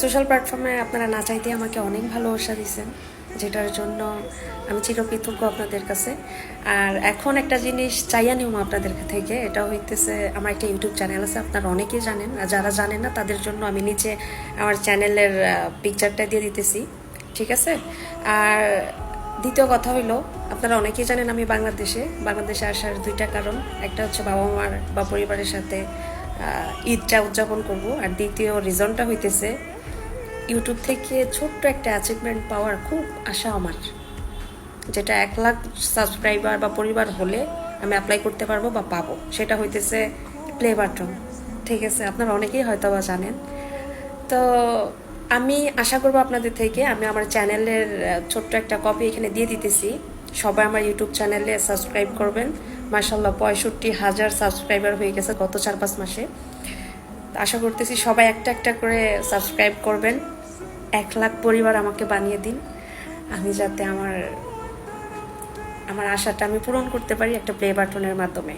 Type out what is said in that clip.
Social প্ল্যাটফর্মে আপনারা না চাইতে আমাকে অনেক ভালোবাসা দিয়েছেন, যেটার জন্য আমি চিরকৃতজ্ঞ আপনাদের কাছে। আর এখন একটা জিনিস চাইয়া নিও আপনাদের থেকে, এটা হইতেছে আমার একটা ইউটিউব চ্যানেল আছে, আপনারা অনেকেই জানেন, আর যারা জানেন না তাদের জন্য আমি নিচে আমার চ্যানেলের পিকচারটা দিয়ে দিতেছি, ঠিক আছে? আর দ্বিতীয় কথা হইলো, আপনারা অনেকেই জানেন আমি বাংলাদেশে আসার দুইটা কারণ। একটা হচ্ছে বাবা মার বা পরিবারের সাথে ঈদটা উদযাপন করব, আর দ্বিতীয় রিজনটা হইতেছে ইউটিউব থেকে ছোট্ট একটা অ্যাচিভমেন্ট পাওয়ার খুব আশা আমার, যেটা 1 লাখ সাবস্ক্রাইবার বা পরিবার হলে আমি অ্যাপ্লাই করতে পারবো বা পাবো। সেটা হইতেছে প্লে বাটন, ঠিক আছে? আপনারা অনেকেই হয়তো বা জানেন। তো আমি আশা করবো আপনাদের থেকে, আমি আমার চ্যানেলের ছোট্ট একটা কপি এখানে দিয়ে দিতেছি। সবাই আমার ইউটিউব চ্যানেলে সাবস্ক্রাইব করবেন। মাশাল্লাহ 65,000 সাবস্ক্রাইবার হয়ে গেছে গত 4-5 মাসে। আশা করতেছি সবাই একটা একটা করে সাবস্ক্রাইব করবেন। 1 লাখ পরিবার আমাকে বানিয়ে দিন, আমি যাতে আমার আশাটা আমি পূরণ করতে পারি একটা প্লে বাটনের মাধ্যমে।